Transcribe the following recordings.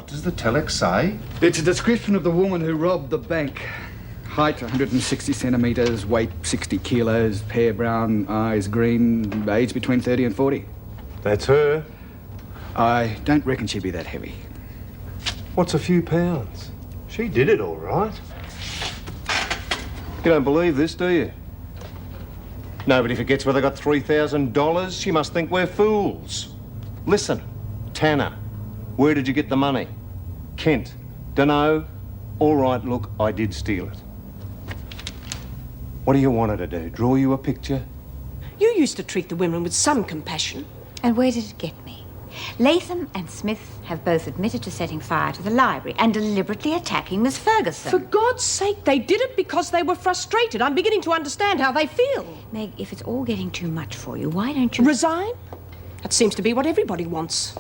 What does the telex say? It's a description of the woman who robbed the bank. Height 160 centimetres, weight 60 kilos, hair brown, eyes green, age between 30 and 40. That's her. I don't reckon she'd be that heavy. What's a few pounds? She did it all right. You don't believe this, do you? Nobody forgets where they got $3,000. She must think we're fools. Listen, Tanner, where did you get the money? Kent, dunno. All right, look, I did steal it. What do you want her to do? Draw you a picture? You used to treat the women with some compassion. And where did it get me? Latham and Smith have both admitted to setting fire to the library and deliberately attacking Miss Ferguson. For God's sake, they did it because they were frustrated. I'm beginning to understand how they feel. Meg, if it's all getting too much for you, why don't you... Resign? That seems to be what everybody wants.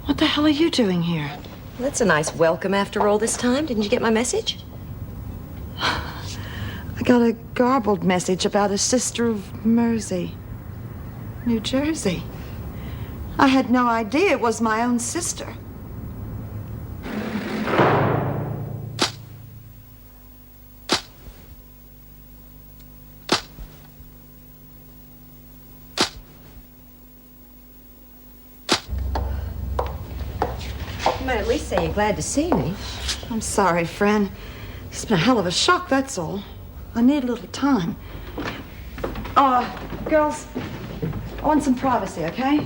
What the hell are you doing here? Well, that's a nice welcome after all this time. Didn't you get my message? I got a garbled message about a sister of Mersey, New Jersey. I had no idea it was my own sister. You might at least say you're glad to see me. I'm sorry, friend. It's been a hell of a shock, that's all. I need a little time. Girls, I want some privacy, okay?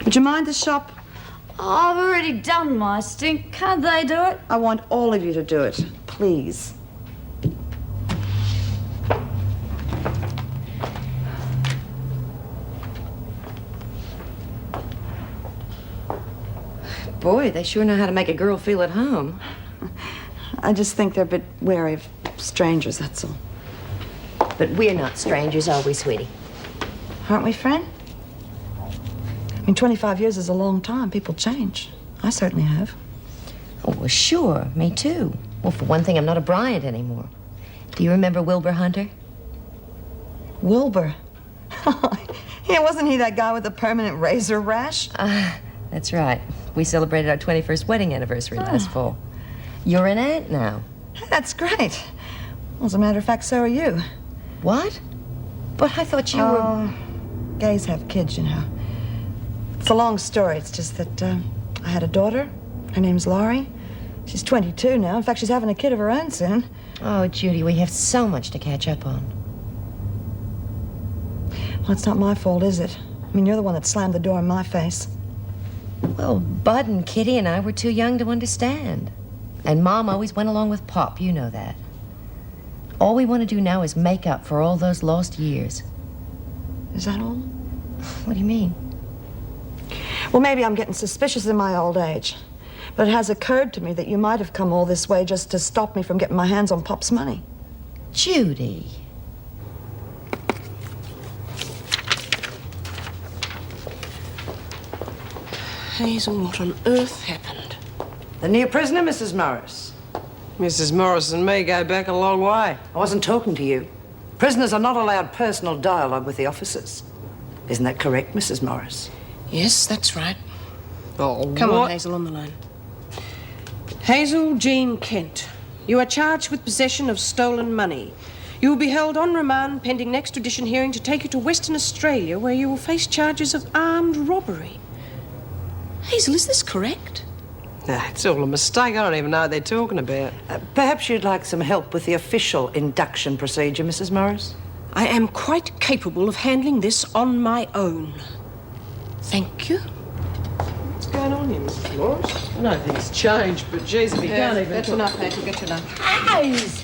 Would you mind the shop? I've already done my stink. Can't they do it? I want all of you to do it, please. Boy, they sure know how to make a girl feel at home. I just think they're a bit wary of strangers, that's all. But we're not strangers, are we, sweetie? Aren't we, friend? I mean, 25 years is a long time. People change. I certainly have. Oh, well, sure. Me too. Well, for one thing, I'm not a Bryant anymore. Do you remember Wilbur Hunter? Wilbur? Yeah, wasn't he that guy with the permanent razor rash? That's right. We celebrated our 21st wedding anniversary last fall. You're an aunt now. That's great. Well, as a matter of fact, so are you. What? But I thought you were... Gays have kids, you know. It's a long story. It's just that I had a daughter. Her name's Laurie. She's 22 now. In fact, she's having a kid of her own soon. Oh, Judy, we have so much to catch up on. Well, it's not my fault, is it? I mean, you're the one that slammed the door in my face. Well, Bud and Kitty and I were too young to understand. And Mom always went along with Pop, you know that. All we want to do now is make up for all those lost years. Is that all? What do you mean? Well, maybe I'm getting suspicious in my old age. But it has occurred to me that you might have come all this way just to stop me from getting my hands on Pop's money. Judy. Hazel, what on earth happened? The new prisoner, Mrs. Morris. Mrs. Morris and me go back a long way. I wasn't talking to you. Prisoners are not allowed personal dialogue with the officers. Isn't that correct, Mrs. Morris? Yes, that's right. Oh, Come what? on, Hazel, on the line. Hazel Jean Kent, you are charged with possession of stolen money. You will be held on remand pending an extradition hearing to take you to Western Australia, where you will face charges of armed robbery. Hazel, is this correct? Nah, it's all a mistake. I don't even know what they're talking about. Perhaps you'd like some help with the official induction procedure, Mrs. Morris? I am quite capable of handling this on my own. Thank you. What's going on here, Mrs. Morris? I know things changed, but geez, if you can't even... That's enough, Hazel, get enough. Hayes!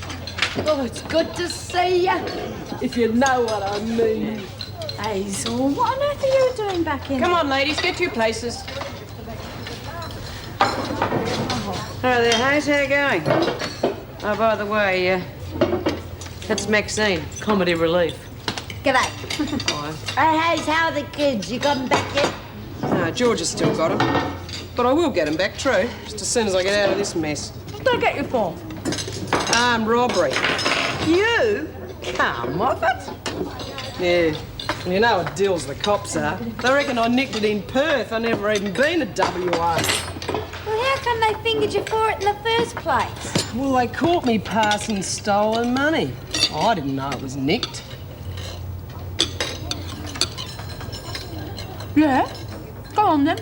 Oh, it's good to see you. If you know what I mean. Hazel, what on earth are you doing back in? Come on, ladies, get to your places. Hello there, Hayes. How you going? Oh, by the way, that's Maxine, comedy relief. G'day. Hi. Hey, Hayes, how are the kids? You got them back yet? No, George has still got him. But I will get him back, true, just as soon as I get out of this mess. What did I get you for? Armed robbery. You? Come off it. Yeah. And you know what deals the cops are. They reckon I nicked it in Perth. I never even been to WA. Well, how come they fingered you for it in the first place? Well, they caught me passing stolen money. I didn't know it was nicked. Yeah? Go on then.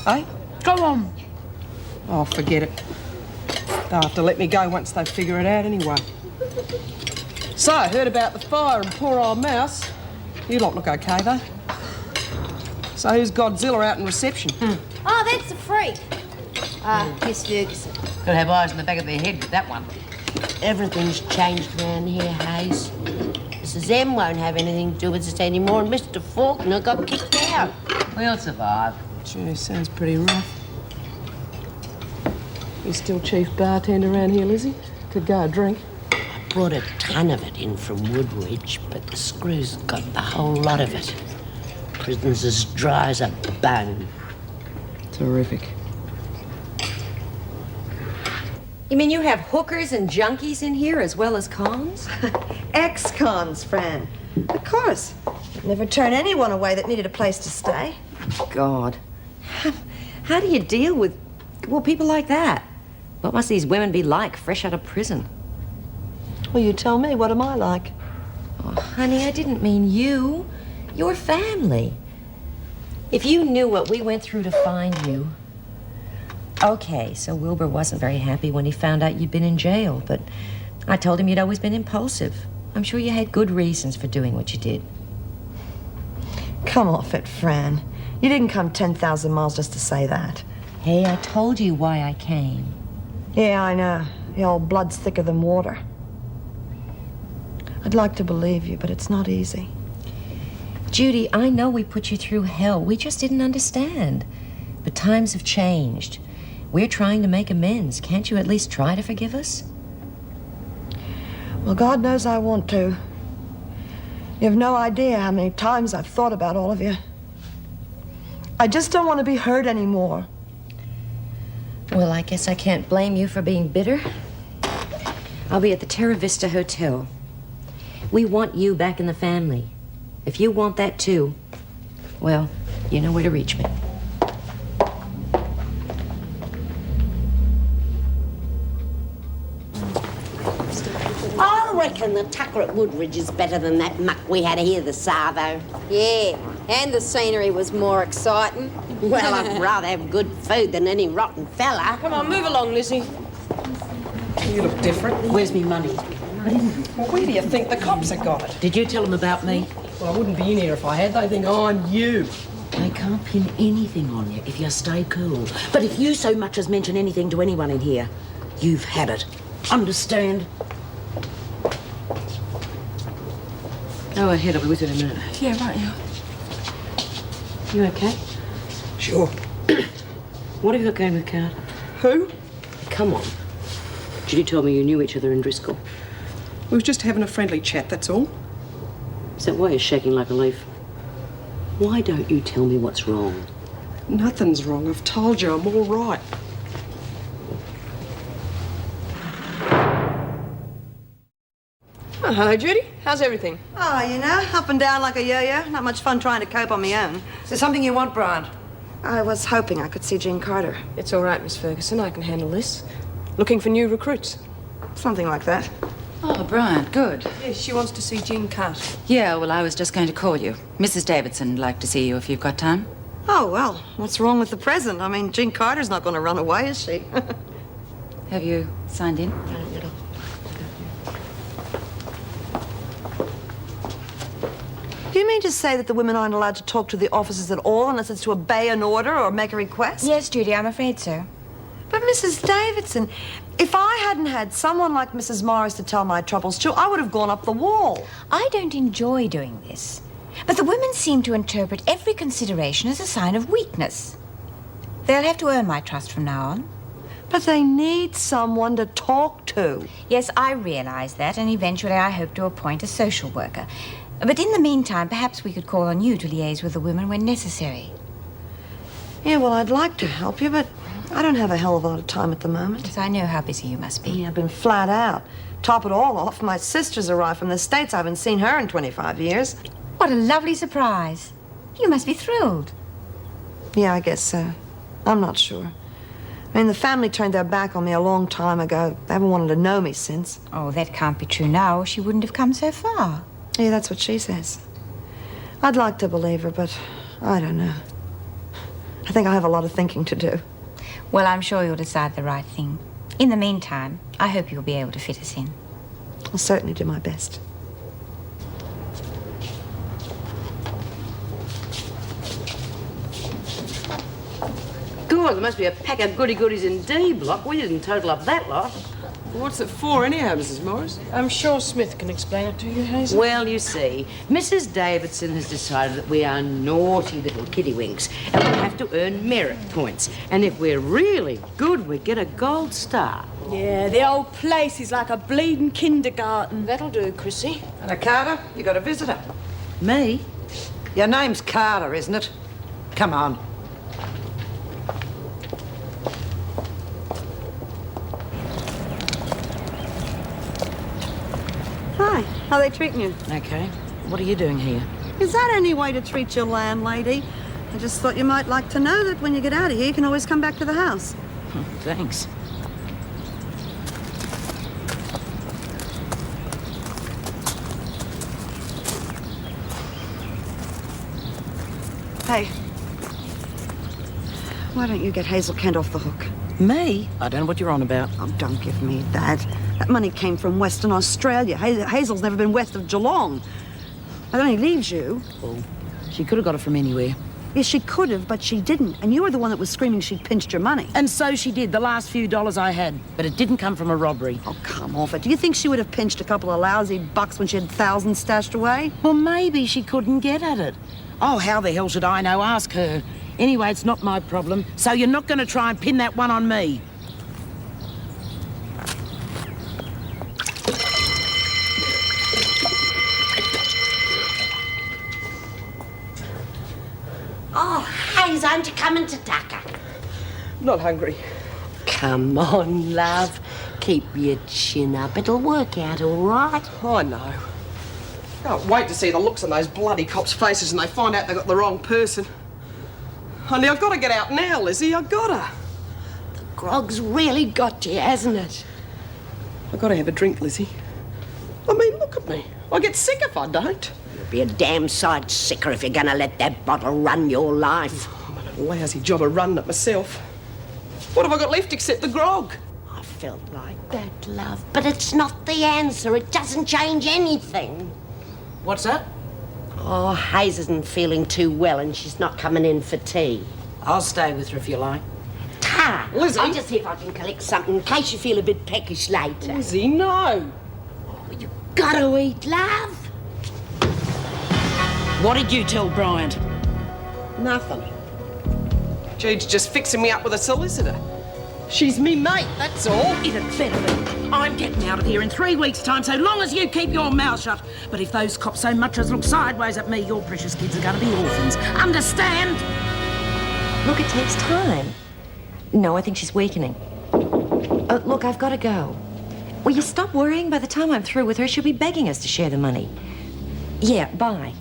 Eh? Go on. Oh, forget it. They'll have to let me go once they figure it out anyway. So, I heard about the fire and poor old Mouse. You lot look okay, though. So who's Godzilla out in reception? Oh, that's the freak. Miss Ferguson. Could have eyes in the back of their head with that one. Everything's changed round here, Hayes. Mrs. M won't have anything to do with us anymore, and Mr. Faulkner got kicked out. We'll survive. Gee, sounds pretty rough. You still chief bartender around here, Lizzie? Could go a drink. Brought a ton of it in from Woodridge, but the screws got the whole lot of it. Prison's as dry as a bone. Terrific. You mean you have hookers and junkies in here as well as cons? Ex-cons, Fran. Of course. Never turn anyone away that needed a place to stay. God. How do you deal with, well, people like that? What must these women be like, fresh out of prison? Well, you tell me. What am I like? Oh, honey, I didn't mean you. Your family. If you knew what we went through to find you. Okay, so Wilbur wasn't very happy when he found out you'd been in jail, but I told him you'd always been impulsive. I'm sure you had good reasons for doing what you did. Come off it, Fran. You didn't come 10,000 miles just to say that. Hey, I told you why I came. Yeah, I know. The old blood's thicker than water. I'd like to believe you, but it's not easy. Judy, I know we put you through hell. We just didn't understand. But times have changed. We're trying to make amends. Can't you at least try to forgive us? Well, God knows I want to. You have no idea how many times I've thought about all of you. I just don't want to be hurt anymore. Well, I guess I can't blame you for being bitter. I'll be at the Terra Vista Hotel. We want you back in the family. If you want that too, well, you know where to reach me. I reckon the tucker at Woodridge is better than that muck we had here this though. Yeah, and the scenery was more exciting. Well, I'd rather have good food than any rotten fella. Come on, move along, Lizzie. You look different. Where's me money? Well, where do you think the cops have got it? Did you tell them about me? Well, I wouldn't be in here if I had. They think I'm you. They can't pin anything on you if you stay cool. But if you so much as mention anything to anyone in here, you've had it. Understand? Go ahead, I'll be with you in a minute. Yeah, right, yeah. You okay? Sure. What have you got going with Carter? Who? Come on. Judy told me you knew each other in Driscoll. We was just having a friendly chat, that's all. Is that why you're shaking like a leaf? Why don't you tell me what's wrong? Nothing's wrong. I've told you I'm all right. Oh, hello, Judy. How's everything? Oh, you know, up and down like a yo-yo. Not much fun trying to cope on my own. Is there something you want, Brian? I was hoping I could see Jean Carter. It's all right, Miss Ferguson. I can handle this. Looking for new recruits. Something like that. Oh, Brian, good. Yes, she wants to see Jean Carter. Yeah, well, I was just going to call you. Mrs. Davidson would like to see you if you've got time. Oh, well, what's wrong with the present? I mean, Jean Carter's not going to run away, is she? Have you signed in? Do you mean to say that the women aren't allowed to talk to the officers at all unless it's to obey an order or make a request? Yes, Judy, I'm afraid so. But Mrs. Davidson, if I hadn't had someone like Mrs. Morris to tell my troubles to, I would have gone up the wall. I don't enjoy doing this. But the women seem to interpret every consideration as a sign of weakness. They'll have to earn my trust from now on. But they need someone to talk to. Yes, I realise that, and eventually I hope to appoint a social worker. But in the meantime, perhaps we could call on you to liaise with the women when necessary. Yeah, well, I'd like to help you, but I don't have a hell of a lot of time at the moment. Yes, I know how busy you must be. Yeah, I've been flat out. Top it all off, my sister's arrived from the States. I haven't seen her in 25 years. What a lovely surprise. You must be thrilled. Yeah, I guess so. I'm not sure. I mean, the family turned their back on me a long time ago. They haven't wanted to know me since. Oh, that can't be true now. She wouldn't have come so far. Yeah, that's what she says. I'd like to believe her, but I don't know. I think I have a lot of thinking to do. Well, I'm sure you'll decide the right thing. In the meantime, I hope you'll be able to fit us in. I'll certainly do my best. God, there must be a pack of goody-goodies in D block. We didn't total up that lot. What's it for anyhow, Mrs. Morris? I'm sure Smith can explain it to you, Hazel. Well, you see, Mrs. Davidson has decided that we are naughty little kittywinks and we have to earn merit points. And if we're really good, we get a gold star. Yeah, the old place is like a bleeding kindergarten. That'll do, Chrissy. And Carter, you got a visitor. Me? Your name's Carter, isn't it? Come on. Hi, how they treating you? Okay. What are you doing here? Is that any way to treat your landlady? I just thought you might like to know that when you get out of here, you can always come back to the house. Thanks. Hey, why don't you get Hazel Kent off the hook? Me? I don't know what you're on about. Oh, don't give me that. That money came from Western Australia. Hazel's never been west of Geelong. That only leaves you. Well, she could have got it from anywhere. Yes, she could have, but she didn't. And you were the one that was screaming she'd pinched your money. And so she did, the last few dollars I had. But it didn't come from a robbery. Oh, come off it. Do you think she would have pinched a couple of lousy bucks when she had thousands stashed away? Well, maybe she couldn't get at it. Oh, how the hell should I know? Ask her. Anyway, it's not my problem, so you're not going to try and pin that one on me. Oh, Hayes, aren't you coming to Tucker? Not hungry. Come on, love. Keep your chin up. It'll work out all right. I know. Can't wait to see the looks on those bloody cops' faces and they find out they got the wrong person. Honey, I've got to get out now, Lizzie. I've got to. Grog's really got you, hasn't it? I've got to have a drink, Lizzie. I mean, look at me. I get sick if I don't. You'll be a damn sight sicker if you're going to let that bottle run your life. I'm on a lousy job of running it myself. What have I got left except the grog? I felt like that, love. But it's not the answer. It doesn't change anything. What's that? Oh, Hayes isn't feeling too well and she's not coming in for tea. I'll stay with her if you like. Ta! Lizzie? I'll just see if I can collect something in case you feel a bit peckish later. Lizzie, no. You gotta eat, love. What did you tell Bryant? Nothing. Jude's just fixing me up with a solicitor. She's me mate, that's all. It'd better be. I'm getting out of here in 3 weeks' time, so long as you keep your mouth shut. But if those cops so much as look sideways at me, your precious kids are going to be orphans. Understand? Look, it takes time. No, I think she's weakening. Oh, look, I've got to go. Will you stop worrying? By the time I'm through with her, she'll be begging us to share the money. Yeah, bye.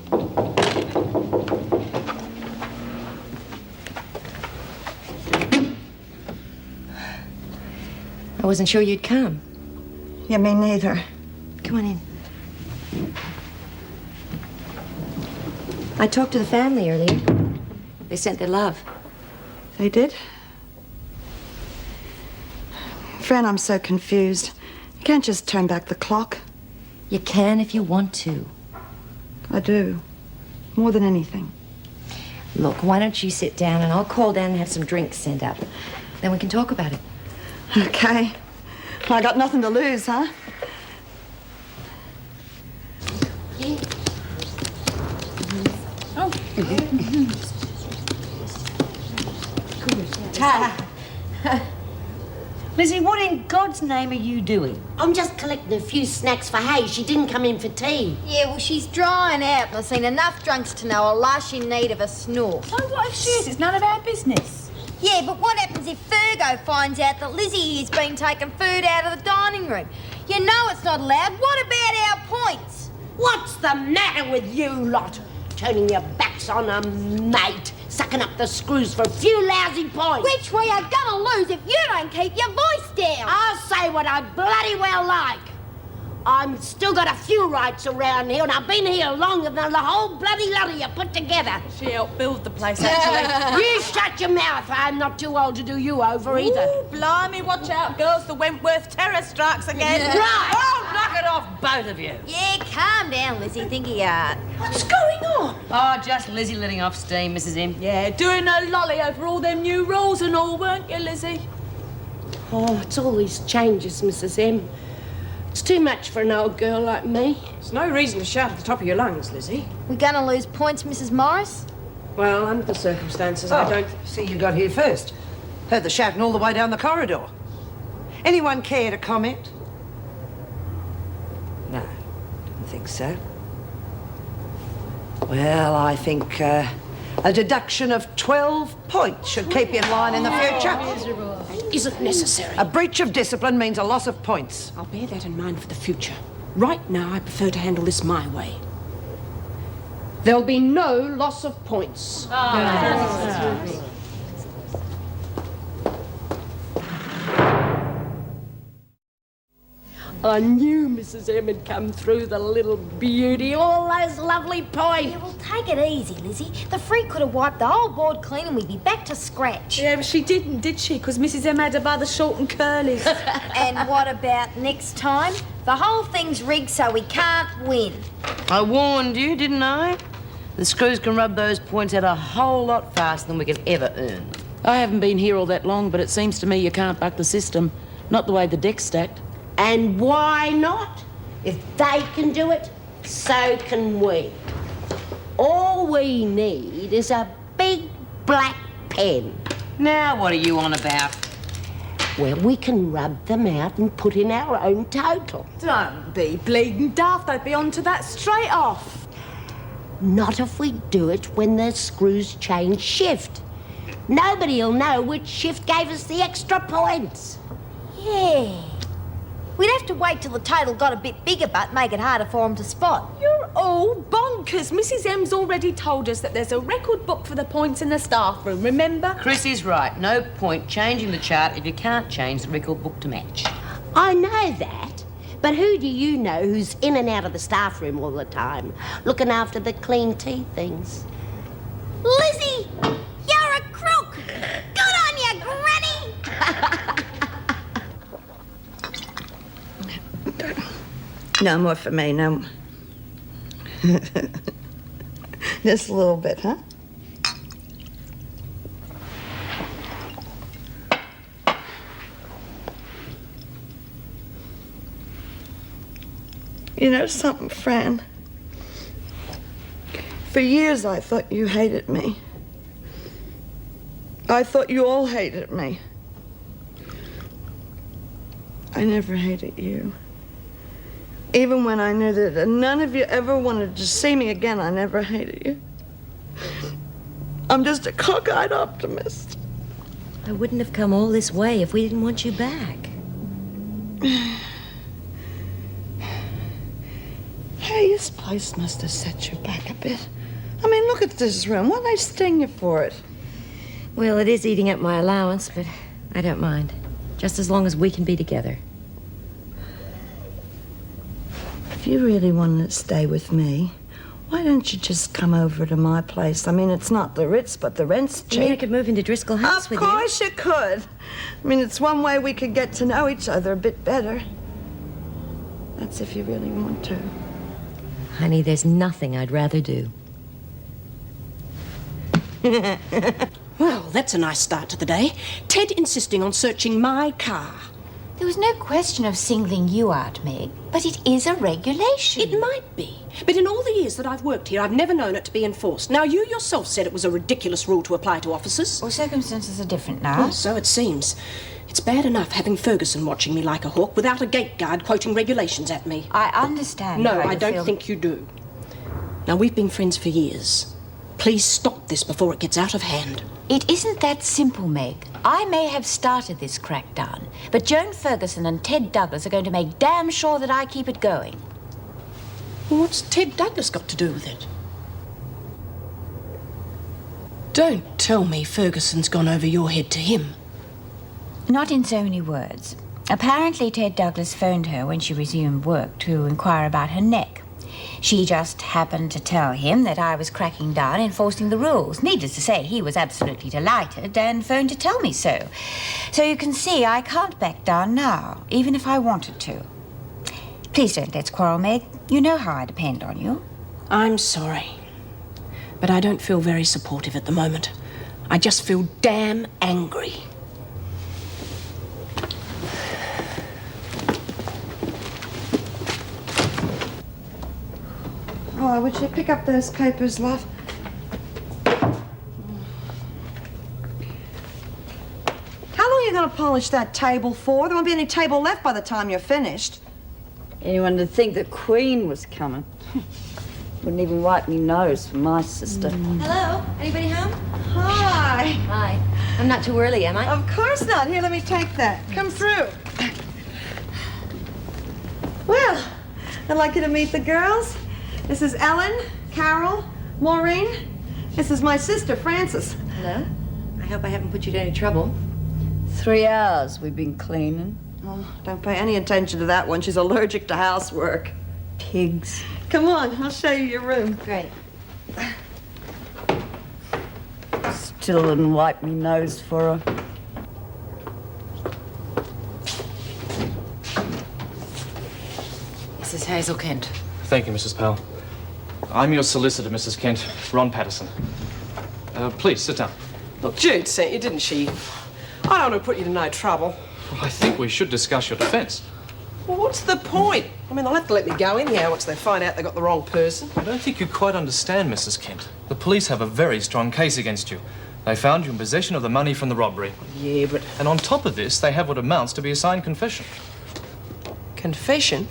I wasn't sure you'd come. Yeah, me neither. Come on in. I talked to the family earlier. They sent their love. They did? Fran, I'm so confused. You can't just turn back the clock. You can if you want to. I do. More than anything. Look, why don't you sit down and I'll call down and have some drinks sent up. Then we can talk about it. Okay. Well, I got nothing to lose, huh? Lizzie, what in God's name are you doing? I'm just collecting a few snacks for Hay. She didn't come in for tea. Yeah, well, she's drying out, and I've seen enough drunks to know a lush in need of a snore. So what if she is? It's none of our business. Yeah, but what happens if Fergo finds out that Lizzie has been taking food out of the dining room? You know it's not allowed. What about our points? What's the matter with you lot? Turning your backs on a mate, sucking up the screws for a few lousy points. Which we are gonna lose if you don't keep your voice down. I'll say what I bloody well like. I'm still got a few rights around here, and I've been here longer than the whole bloody lot of you put together. She helped build the place, actually. You shut your mouth. I'm not too old to do you over either. Ooh, blimey, watch out, girls. The Wentworth Terror strikes again. Right. Oh, knock it off, both of you. Yeah, calm down, Lizzie. Think of your art. What's going on? Oh, just Lizzie letting off steam, Mrs. M. Yeah, doing a lolly over all them new rules and all, weren't you, Lizzie? Oh, it's all these changes, Mrs. M. It's too much for an old girl like me. There's no reason to shout at the top of your lungs, Lizzie. We gonna lose points, Mrs. Morris? Well, under the circumstances, Oh, I don't... see, you got here first. Heard the shouting all the way down the corridor. Anyone care to comment? No, don't think so. Well, I think a deduction of 12 points should keep you in line in the future. Isn't necessary. A breach of discipline means a loss of points. I'll bear that in mind for the future. Right now, I prefer to handle this my way. There'll be no loss of points. I knew Mrs. M had come through, the little beauty. All those lovely points. Yeah, well, take it easy, Lizzie. The freak could have wiped the whole board clean and we'd be back to scratch. Yeah, but she didn't, did she? Because Mrs. M had her by the short and curlies. And what about next time? The whole thing's rigged so we can't win. I warned you, didn't I? The screws can rub those points out a whole lot faster than we can ever earn. I haven't been here all that long, but it seems to me you can't buck the system. Not the way the deck's stacked. And why not? If they can do it, so can we. All we need is a big black pen. Now, what are you on about? Well, we can rub them out and put in our own total. Don't be bleeding daft. They'd be on to that straight off. Not if we do it when the screws change shift. Nobody'll know which shift gave us the extra points. Yeah. We'd have to wait till the total got a bit bigger, but make it harder for them to spot. You're all bonkers. Mrs. M's already told us that there's a record book for the points in the staff room, remember? Chris is right. No point changing the chart if you can't change the record book to match. I know that. But who do you know who's in and out of the staff room all the time, looking after the clean tea things? Lizzie! You're a crook! Good on you, Granny! No more for me, no. Just a little bit, huh? You know something, Fran? For years I thought you hated me. I thought you all hated me. I never hated you. Even when I knew that none of you ever wanted to see me again, I never hated you. I'm just a cockeyed optimist. I wouldn't have come all this way if we didn't want you back. Hey, this place must have set you back a bit. I mean, look at this room. Why they sting you for it? Well, it is eating up my allowance, but I don't mind. Just as long as we can be together. If you really want to stay with me, why don't you just come over to my place? I mean, it's not the Ritz, but the rent's cheap. You mean I could move into Driscoll House with you? Of course you could. I mean, it's one way we could get to know each other a bit better. That's if you really want to. Honey, there's nothing I'd rather do. Well, that's a nice start to the day. Ted insisting on searching my car. There was no question of singling you out, Meg, but it is a regulation. It might be. But in all the years that I've worked here, I've never known it to be enforced. Now, you yourself said it was a ridiculous rule to apply to officers. Well, circumstances are different now. Oh, so it seems. It's bad enough having Ferguson watching me like a hawk without a gate guard quoting regulations at me. I understand. No, how you I don't feel. think you do. Now, we've been friends for years. Please stop this before it gets out of hand. It isn't that simple, Meg. I may have started this crackdown, but Joan Ferguson and Ted Douglas are going to make damn sure that I keep it going. What's Ted Douglas got to do with it? Don't tell me Ferguson's gone over your head to him. Not in so many words. Apparently, Ted Douglas phoned her when she resumed work to inquire about her neck. She just happened to tell him that I was cracking down, enforcing the rules. Needless to say, he was absolutely delighted and phoned to tell me so. So you can see I can't back down now, even if I wanted to. Please don't let's quarrel, Meg. You know how I depend on you. I'm sorry, but I don't feel very supportive at the moment. I just feel damn angry. Oh, would you pick up those papers, love? How long are you going to polish that table for? There won't be any table left by the time you're finished. Anyone would think the Queen was coming. Wouldn't even wipe me nose for my sister. Hello? Anybody home? Hi. Hi. I'm not too early, am I? Of course not. Here, let me take that. Come through. Well, I'd like you to meet the girls. This is Ellen, Carol, Maureen. This is my sister, Frances. Hello? I hope I haven't put you to any trouble. 3 hours we've been cleaning. Oh, don't pay any attention to that one. She's allergic to housework. Pigs. Come on, I'll show you your room. Great. Still didn't wipe me nose for her. This is Hazel Kent. Thank you, Mrs. Powell. I'm your solicitor, Mrs. Kent, Ron Patterson. Please, sit down. Look, Jude sent you, didn't she? I don't want to put you to no trouble. Well, I think we should discuss your defence. Well, what's the point? I mean, they'll have to let me go anyhow once they find out they got the wrong person. I don't think you quite understand, Mrs. Kent. The police have a very strong case against you. They found you in possession of the money from the robbery. Yeah, but... And on top of this, they have what amounts to be a signed confession. Confession?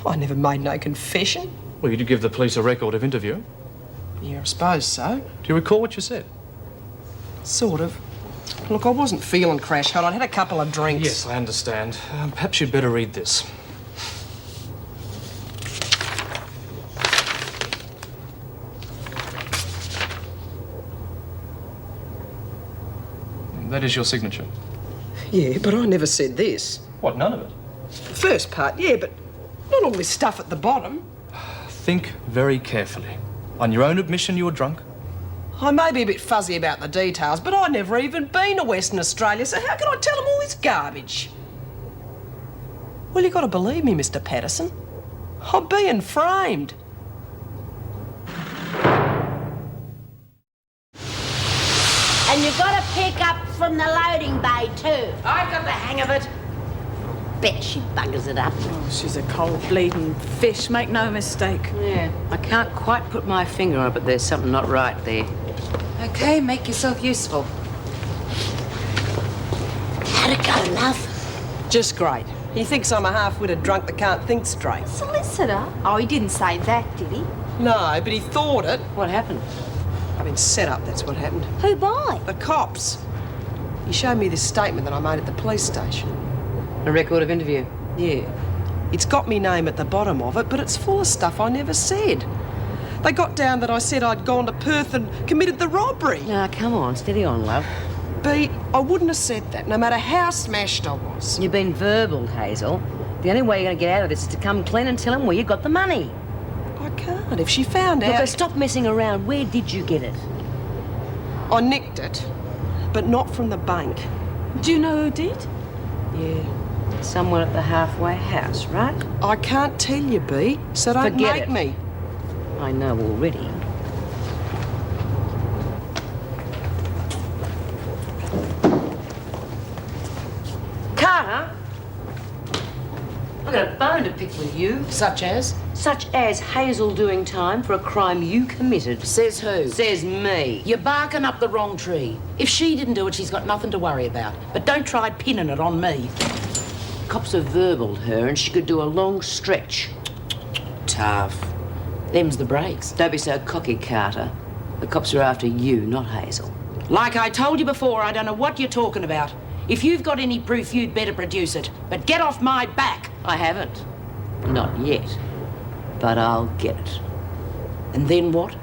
I never made no confession. Well, you did give the police a record of interview. Yeah, I suppose so. Do you recall what you said? Sort of. Look, I wasn't feeling crash hot. I'd had a couple of drinks. Yes, I understand. Perhaps you'd better read this. That is your signature. Yeah, but I never said this. What, none of it? The first part, yeah, but not all this stuff at the bottom. Think very carefully. On your own admission, you were drunk? I may be a bit fuzzy about the details, but I've never even been to Western Australia, so how can I tell them all this garbage? Well, you got to believe me, Mr. Patterson. I'm being framed. And you've got to pick up from the loading bay, too. I've got the hang of it. Bet she buggers it up. Oh, she's a cold bleeding fish, make no mistake. Yeah, I can't quite put my finger on it, but there's something not right there. Okay, make yourself useful. How'd it go, love? Just great. He thinks I'm a half-witted drunk that can't think straight. Solicitor? Oh, he didn't say that, did he? No, but he thought it. What happened? I've been set up, that's what happened. Who by? The cops. He showed me this statement that I made at the police station. A record of interview? Yeah. It's got me name at the bottom of it, but it's full of stuff I never said. They got down that I said I'd gone to Perth and committed the robbery. Now, come on, steady on, love. B, I wouldn't have said that, no matter how smashed I was. You've been verbal, Hazel. The only way you're going to get out of this is to come clean and tell him where you got the money. I can't. If she found out... Look, stop messing around. Where did you get it? I nicked it, but not from the bank. Do you know who did? Yeah. Someone at the halfway house, right? I can't tell you, B, so don't Forget make it. me. I know already. Carter? I've got a bone to pick with you. Such as? Such as Hazel doing time for a crime you committed. Says who? Says me. You're barking up the wrong tree. If she didn't do it, she's got nothing to worry about. But don't try pinning it on me. Cops have verbaled her and she could do a long stretch. Tough. Them's the breaks. Don't be so cocky, Carter. The cops are after you, not Hazel. Like I told you before, I don't know what you're talking about. If you've got any proof, you'd better produce it. But get off my back. I haven't. Not yet. But I'll get it. And then what?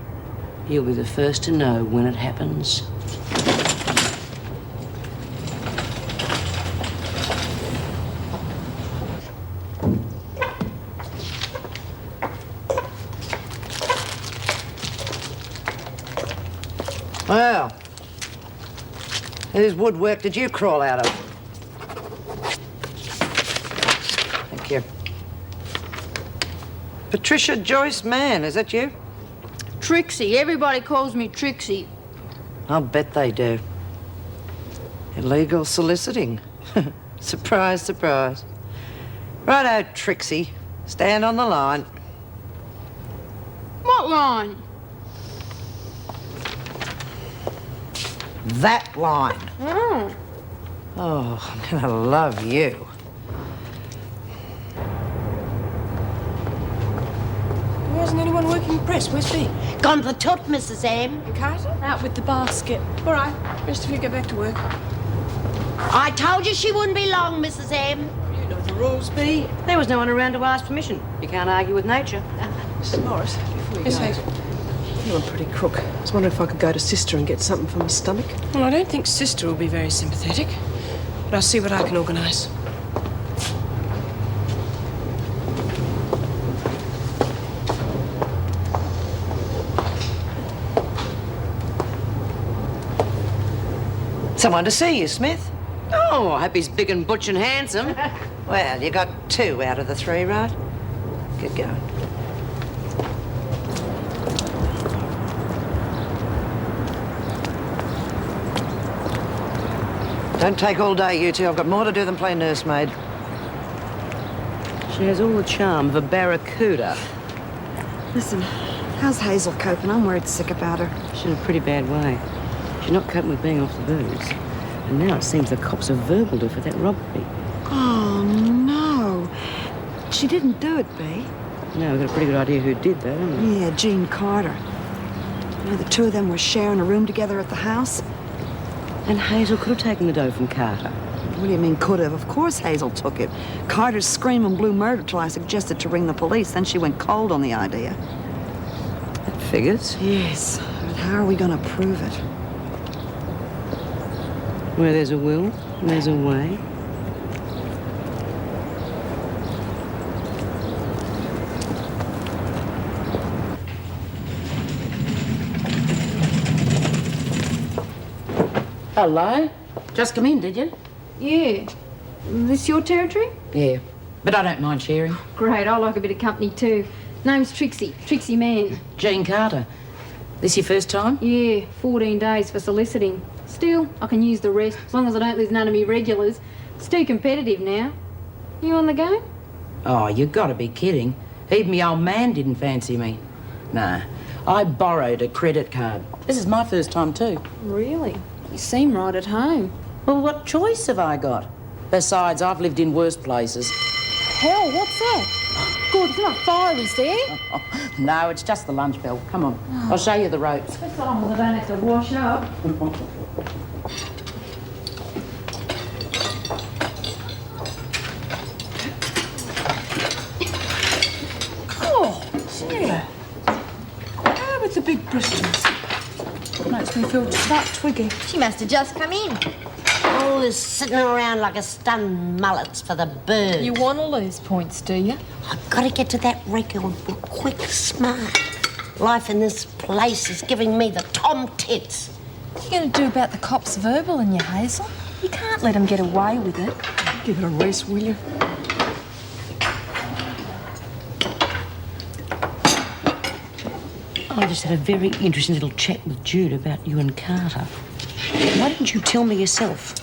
You'll be the first to know when it happens. Well, whose woodwork did you crawl out of? Thank you. Patricia Joyce Mann, is that you? Trixie. Everybody calls me Trixie. I'll bet they do. Illegal soliciting. Surprise, surprise. Righto, Trixie. Stand on the line. What line? That line. Oh. Oh, I'm gonna love you. Why isn't anyone working the press? Where's Bea? Gone to the tilt, Mrs. M. And Carter? Out with the basket. All right. Rest of you get back to work. I told you she wouldn't be long, Mrs. M. You know the rules, Bea. There was no one around to ask permission. You can't argue with nature. Mrs. Morris, before you Yes, go. Hazel. You're a pretty crook. I was wondering if I could go to Sister and get something for my stomach. Well, I don't think Sister will be very sympathetic. But I'll see what I can organise. Someone to see you, Smith. Oh, I hope he's big and butch and handsome. Well, you got 2 out of the 3, right? Get going. Don't take all day, you two. I've got more to do than play nursemaid. She has all the charm of a barracuda. Listen, how's Hazel coping? I'm worried sick about her. She's in a pretty bad way. She's not coping with being off the booze. And now it seems the cops have verbaled her for that robbery. Oh, no. She didn't do it, Bea. No, we've got a pretty good idea who did that, haven't we? Yeah, Jean Carter. You know, the 2 of them were sharing a room together at the house. And Hazel could have taken the dough from Carter. What do you mean, could have? Of course Hazel took it. Carter's screaming blue murder till I suggested to ring the police. Then she went cold on the idea. That figures. Yes, but how are we going to prove it? Where there's a will, there's a way. Hello? Just come in, did you? Yeah. This your territory? Yeah. But I don't mind sharing. Great, I like a bit of company too. Name's Trixie. Trixie Mann. Jean Carter. This your first time? Yeah, 14 days for soliciting. Still, I can use the rest, as long as I don't lose none of me regulars. It's too competitive now. You on the game? Oh, you gotta be kidding. Even me old man didn't fancy me. Nah, I borrowed a credit card. This is my first time too. Really? You seem right at home. Well, what choice have I got? Besides, I've lived in worse places. Hell, what's that? God, there's not fire, is there? No, it's just the lunch bell. Come on, I'll show you the ropes. As long as I don't have to wash up. Oh, Sheila. How with the big Bristons? Makes me feel just like Twiggy. She must have just come in. All this sitting around like a stunned mullet's for the birds. You want to lose points, do you? I've got to get to that record book quick, smart. Life in this place is giving me the tom tits. What are you going to do about the cops verbaling you, Hazel? You can't let them get away with it. Give it a rest, will you? I just had a very interesting little chat with Jude about you and Carter. Why didn't you tell me yourself?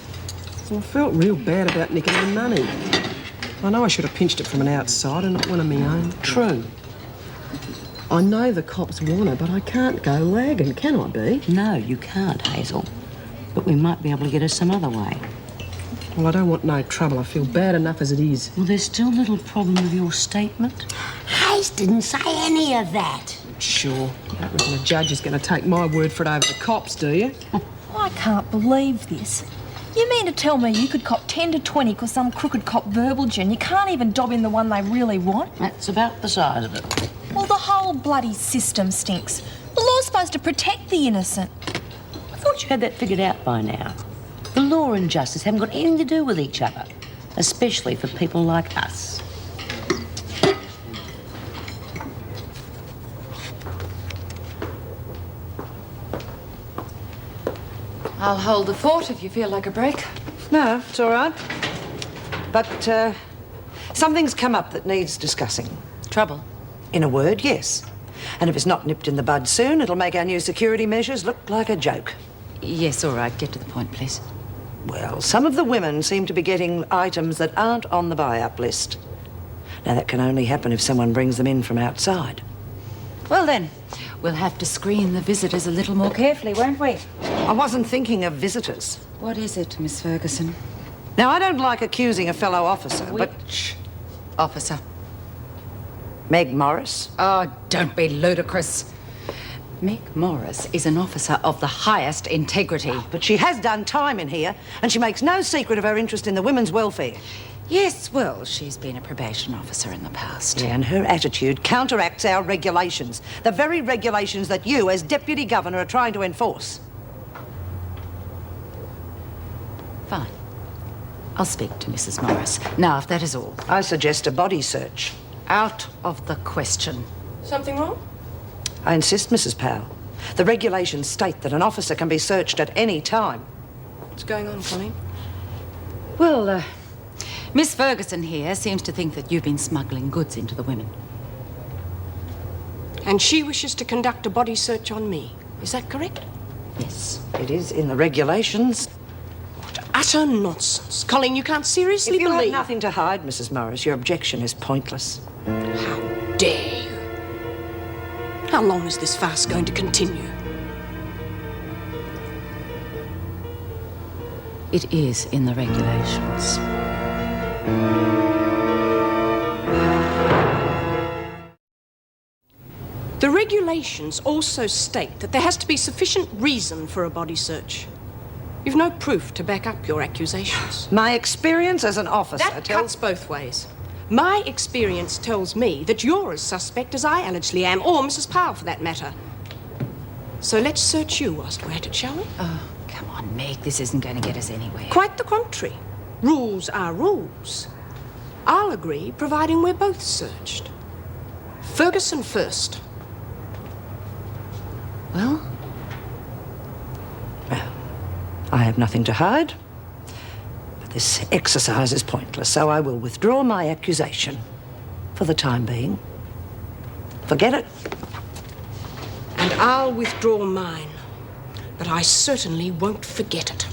Well, I felt real bad about nicking the money. I know I should have pinched it from an outside and not one of my own. True. I know the cops want her, but I can't go lagging, can I be? No, you can't, Hazel. But we might be able to get her some other way. Well, I don't want no trouble. I feel bad enough as it is. Well, there's still a little problem with your statement. Hayes didn't say any of that. Sure. You don't reckon the judge is going to take my word for it over the cops, do you? I can't believe this. You mean to tell me you could cop 10 to 20 because some crooked cop verbaled you and you can't even dob in the one they really want? That's about the size of it. Well, the whole bloody system stinks. The law's supposed to protect the innocent. I thought you had that figured out by now. The law and justice haven't got anything to do with each other, especially for people like us. I'll hold the fort if you feel like a break. No, it's all right. But something's come up that needs discussing. Trouble? In a word, yes. And if it's not nipped in the bud soon, it'll make our new security measures look like a joke. Yes, all right. Get to the point, please. Well, some of the women seem to be getting items that aren't on the buy-up list. Now, that can only happen if someone brings them in from outside. Well, then, we'll have to screen the visitors a little more carefully, won't we? I wasn't thinking of visitors. What is it, Miss Ferguson? Now, I don't like accusing a fellow officer, but... Which officer? Meg Morris. Oh, don't be ludicrous. Meg Morris is an officer of the highest integrity. But she has done time in here, and she makes no secret of her interest in the women's welfare. Yes, well, she's been a probation officer in the past. Yeah, and her attitude counteracts our regulations. The very regulations that you, as Deputy Governor, are trying to enforce. Fine. I'll speak to Mrs. Morris. Now, if that is all. I suggest a body search. Out of the question. Something wrong? I insist, Mrs. Powell. The regulations state that an officer can be searched at any time. What's going on, Colleen? Well, Miss Ferguson here seems to think that you've been smuggling goods into the women. And she wishes to conduct a body search on me. Is that correct? Yes, it is in the regulations. What utter nonsense. Colleen, you can't seriously If you believe... have nothing to hide, Mrs. Morris, your objection is pointless. How dare you? How long is this farce going to continue? It is in the regulations. The regulations also state that there has to be sufficient reason for a body search. You've no proof to back up your accusations. My experience as an officer That cuts both ways. My experience tells me that you're as suspect as I allegedly am, or Mrs. Powell for that matter. So let's search you whilst we're at it, shall we? Oh, come on, Meg. This isn't going to get us anywhere. Quite the contrary. Rules are rules. I'll agree, providing we're both searched. Ferguson first. Well? Well, I have nothing to hide. But this exercise is pointless, so I will withdraw my accusation for the time being. Forget it. And I'll withdraw mine. But I certainly won't forget it.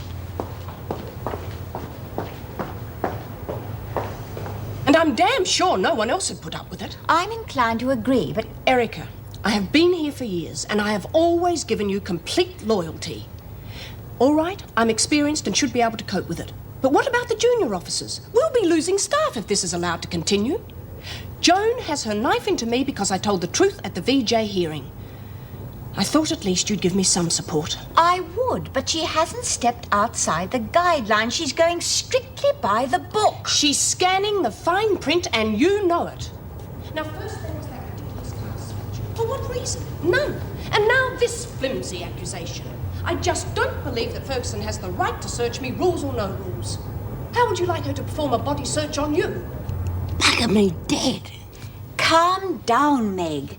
And I'm damn sure no one else had put up with it. I'm inclined to agree, but... Erica, I have been here for years, and I have always given you complete loyalty. All right, I'm experienced and should be able to cope with it. But what about the junior officers? We'll be losing staff if this is allowed to continue. Joan has her knife into me because I told the truth at the VJ hearing. I thought at least you'd give me some support. I would, but she hasn't stepped outside the guidelines. She's going strictly by the book. She's scanning the fine print, and you know it. Now, first there was that ridiculous class search. For what reason? None. And now this flimsy accusation. I just don't believe that Ferguson has the right to search me, rules or no rules. How would you like her to perform a body search on you? Bugger me dead. Calm down, Meg.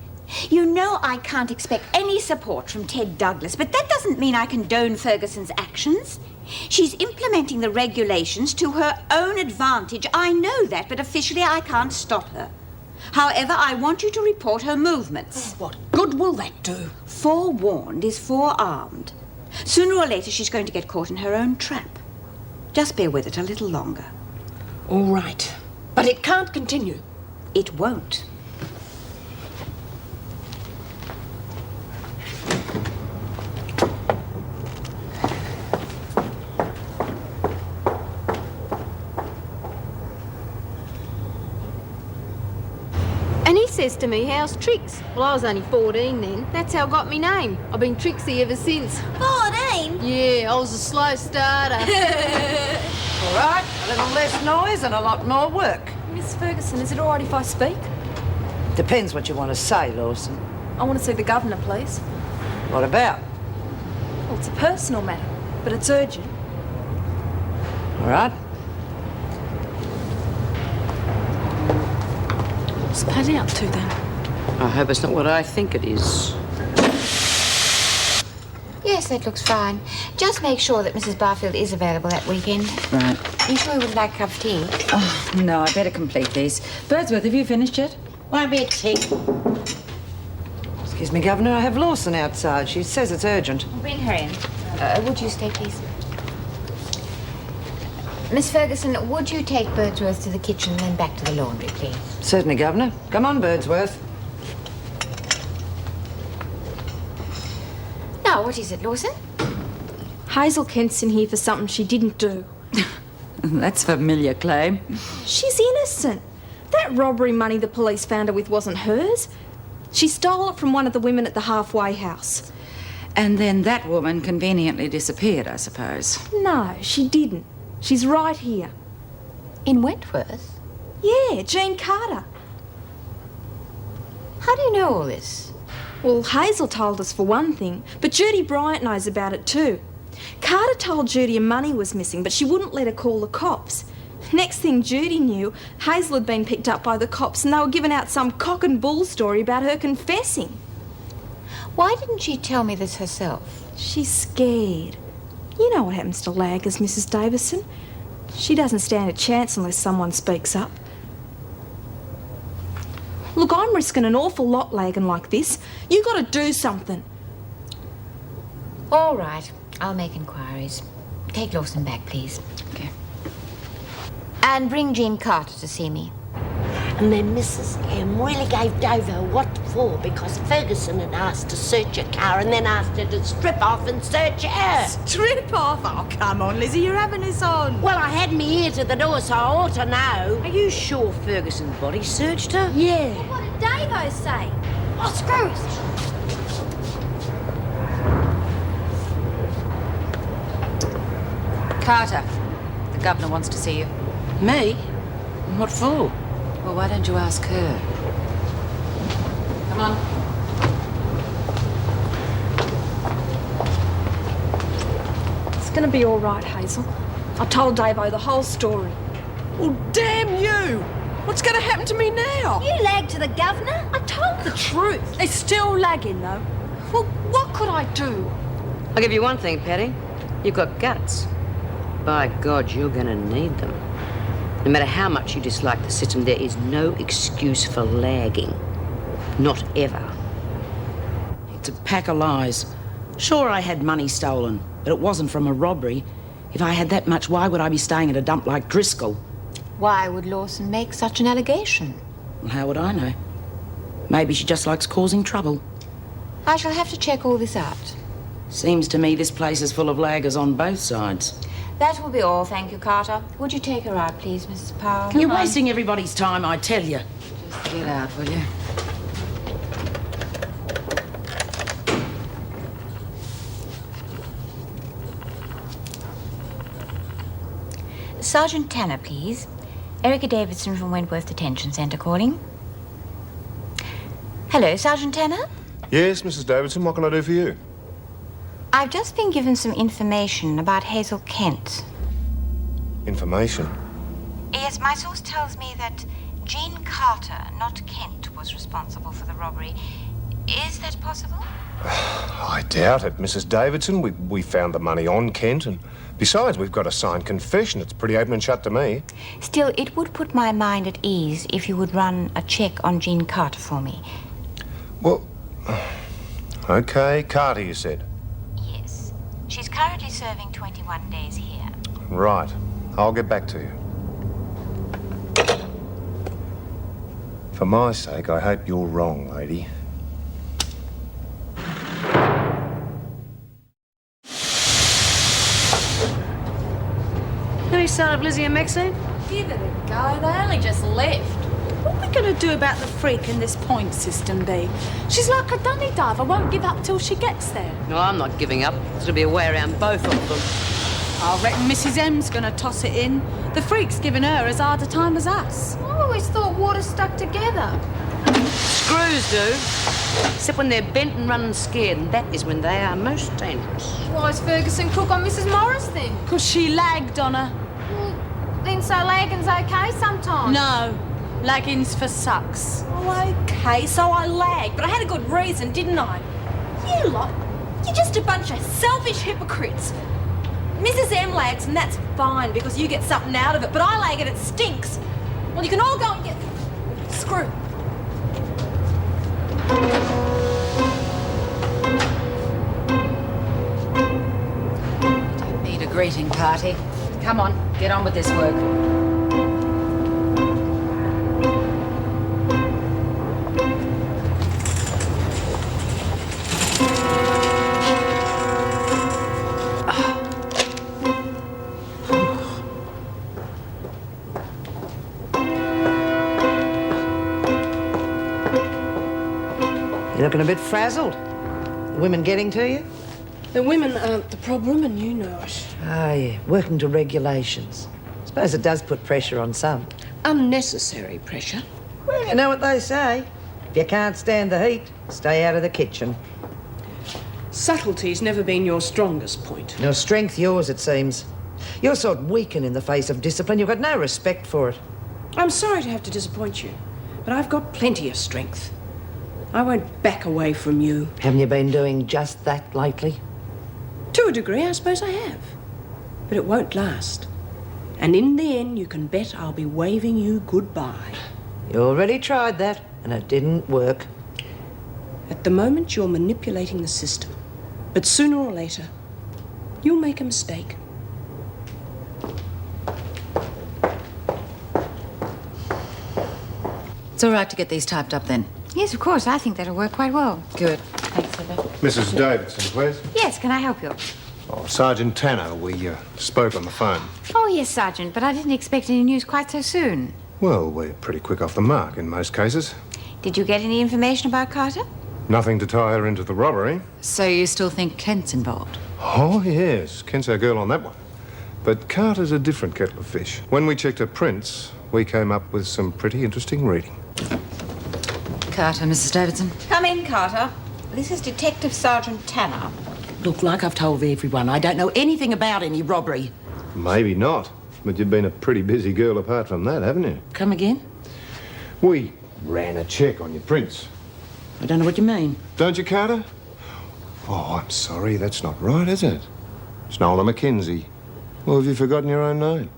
You know I can't expect any support from Ted Douglas, but that doesn't mean I condone Ferguson's actions. She's implementing the regulations to her own advantage. I know that, but officially I can't stop her. However, I want you to report her movements. What good will that do? Forewarned is forearmed. Sooner or later she's going to get caught in her own trap. Just bear with it a little longer. All right. But it can't continue. It won't. And he says to me, how's Trix? Well, I was only 14 then. That's how I got me name. I've been Trixie ever since. 14? Yeah, I was a slow starter. All right, a little less noise and a lot more work. Miss Ferguson, is it all right if I speak? Depends what you want to say, Lawson. I want to see the governor, please. What about? Well, it's a personal matter, but it's urgent. All right. What's Paddy up to then? I hope it's not what I think it is. Yes, that looks fine. Just make sure that Mrs. Barfield is available that weekend. Right. Are you sure you would like a cup of tea? Oh, no, I better complete these. Birdsworth, have you finished yet? Won't be a tick. Excuse me, Governor, I have Lawson outside. She says it's urgent. Bring her in. Would you stay, please? Miss Ferguson, would you take Birdsworth to the kitchen and then back to the laundry, please? Certainly, Governor. Come on, Birdsworth. Now, what is it, Lawson? Hazel Kent's in here for something she didn't do. That's a familiar claim. She's innocent. That robbery money the police found her with wasn't hers. She stole it from one of the women at the halfway house. And then that woman conveniently disappeared, I suppose. No, she didn't. She's right here. In Wentworth? Yeah, Jean Carter. How do you know all this? Well, Hazel told us for one thing, but Judy Bryant knows about it too. Carter told Judy her money was missing, but she wouldn't let her call the cops. Next thing Judy knew, Hazel had been picked up by the cops and they were giving out some cock and bull story about her confessing. Why didn't she tell me this herself? She's scared. You know what happens to laggers, Mrs. Davison. She doesn't stand a chance unless someone speaks up. Look, I'm risking an awful lot lagging like this. You got to do something. All right, I'll make inquiries. Take Lawson back, please. Okay. And bring Jean Carter to see me. And then Mrs. M really gave Dover what for because Ferguson had asked to search her car and then asked her to strip off and search her. Strip off? Oh, come on, Lizzie, you're having this on. Well, I had me ear to the door, so I ought to know. Are you sure Ferguson body searched her? Yeah. What did Davo say? Oh, screw it. Carter, the governor wants to see you. Me? What for? Well, why don't you ask her? Come on. It's going to be all right, Hazel. I told Davo the whole story. Well, damn you! What's going to happen to me now? You lagged to the governor? I told the truth. They're still lagging, though. Well, what could I do? I'll give you one thing, Patty. You've got guts. By God, you're going to need them. No matter how much you dislike the system, there is no excuse for lagging. Not ever. It's a pack of lies. Sure, I had money stolen, but it wasn't from a robbery. If I had that much, why would I be staying at a dump like Driscoll? Why would Lawson make such an allegation? Well, how would I know? Maybe she just likes causing trouble. I shall have to check all this out. Seems to me this place is full of laggers on both sides. That will be all, thank you, Carter. Would you take her out, please, Mrs. Powell? You're wasting everybody's time, I tell you. Just get out, will you? Sergeant Tanner, please. Erica Davidson from Wentworth Detention Centre calling. Hello, Sergeant Tanner. Yes, Mrs. Davidson, what can I do for you? I've just been given some information about Hazel Kent. Information? Yes, my source tells me that Jean Carter, not Kent, was responsible for the robbery. Is that possible? I doubt it, Mrs. Davidson. We found the money on Kent, and besides, we've got a signed confession. It's pretty open and shut to me. Still, it would put my mind at ease if you would run a check on Jean Carter for me. Well, okay, Carter, you said. Yes. She's currently serving 21 days here. Right. I'll get back to you. For my sake, I hope you're wrong, lady. Any sign of Lizzie and Maxine? Give it a go. They only just left. What are we going to do about the freak in this point system, Bea? She's like a dunny diver, won't give up till she gets there. No, I'm not giving up. There'll be a way around both of them. I reckon Mrs M's going to toss it in. The freak's giving her as hard a time as us. I always thought water stuck together. Screws do. Except when they're bent and running scared, and that is when they are most dangerous. Why is Ferguson cook on Mrs Morris then? Because she lagged on her. Well, then so lagging's okay sometimes. No, lagging's for sucks. Oh, okay, so I lagged, but I had a good reason, didn't I? You lot, you're just a bunch of selfish hypocrites. Mrs M lags, and that's fine because you get something out of it, but I lag and it stinks. Well, you can all go and get screwed. Don't need a greeting party. Come on, get on with this work. You're looking a bit frazzled. The women getting to you? The women aren't the problem, and you know it. Ah, yeah, working to regulations. Suppose it does put pressure on some. Unnecessary pressure. Well, you know what they say. If you can't stand the heat, stay out of the kitchen. Subtlety's never been your strongest point. Your strength, yours, it seems. You're sort of weaken in the face of discipline. You've got no respect for it. I'm sorry to have to disappoint you, but I've got plenty of strength. I won't back away from you. Haven't you been doing just that lately? To a degree, I suppose I have. But it won't last. And in the end, you can bet I'll be waving you goodbye. You already tried that, and it didn't work. At the moment, you're manipulating the system. But sooner or later, you'll make a mistake. It's all right to get these typed up then. Yes, of course. I think that'll work quite well. Good. Thanks, Heather. Mrs. Davidson, please. Yes, can I help you? Oh, Sergeant Tanner, we spoke on the phone. Oh, yes, Sergeant, but I didn't expect any news quite so soon. Well, we're pretty quick off the mark in most cases. Did you get any information about Carter? Nothing to tie her into the robbery. So you still think Kent's involved? Oh, yes. Kent's our girl on that one. But Carter's a different kettle of fish. When we checked her prints, we came up with some pretty interesting reading. Carter, Mrs. Davidson. Come in, Carter. This is Detective Sergeant Tanner. Look, like I've told everyone, I don't know anything about any robbery. Maybe not. But you've been a pretty busy girl apart from that, haven't you? Come again? We ran a check on your prints. I don't know what you mean. Don't you, Carter? Oh, I'm sorry. That's not right, is it? It's Nola Mackenzie. Well, have you forgotten your own name?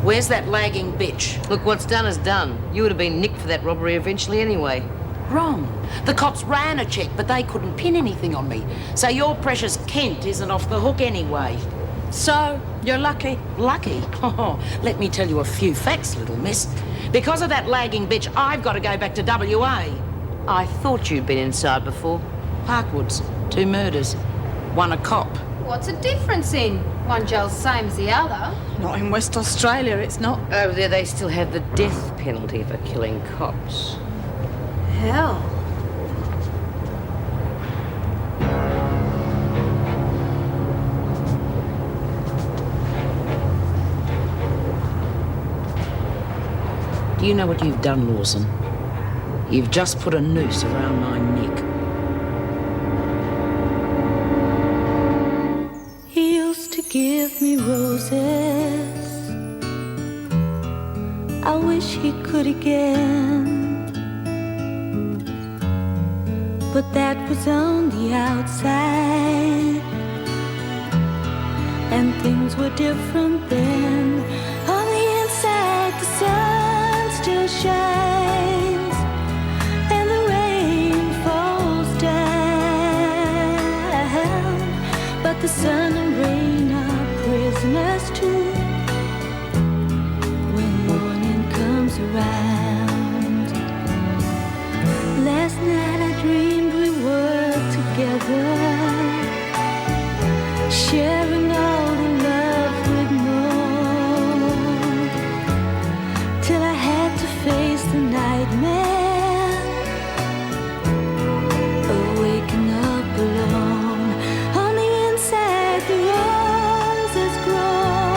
Where's that lagging bitch? Look, what's done is done. You would have been nicked for that robbery eventually anyway. Wrong. The cops ran a check, but they couldn't pin anything on me. So your precious Kent isn't off the hook anyway. So, you're lucky. Lucky? Oh, let me tell you a few facts, little miss. Because of that lagging bitch, I've got to go back to WA. I thought you'd been inside before. Parkwoods, 2 murders, 1 a cop. What's the difference in? One jail's the same as the other. Not in West Australia, it's not. Over there, they still have the death penalty for killing cops. Hell. Do you know what you've done, Lawson? You've just put a noose around my neck. He used to give me roses. I wish he could again. But that was on the outside, and things were different then. On the inside, the sun still shines, and the rain falls down, but the sun and rain are prisoners too. When morning comes around, last night I dreamed we were together, sharing all the love we'd known, till I had to face the nightmare, waking up alone. On the inside the roses grow,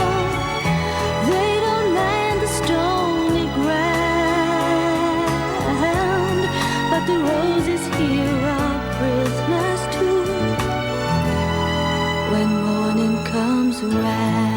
they don't mind the stony ground, but the roses here are prisoners too. When morning comes around,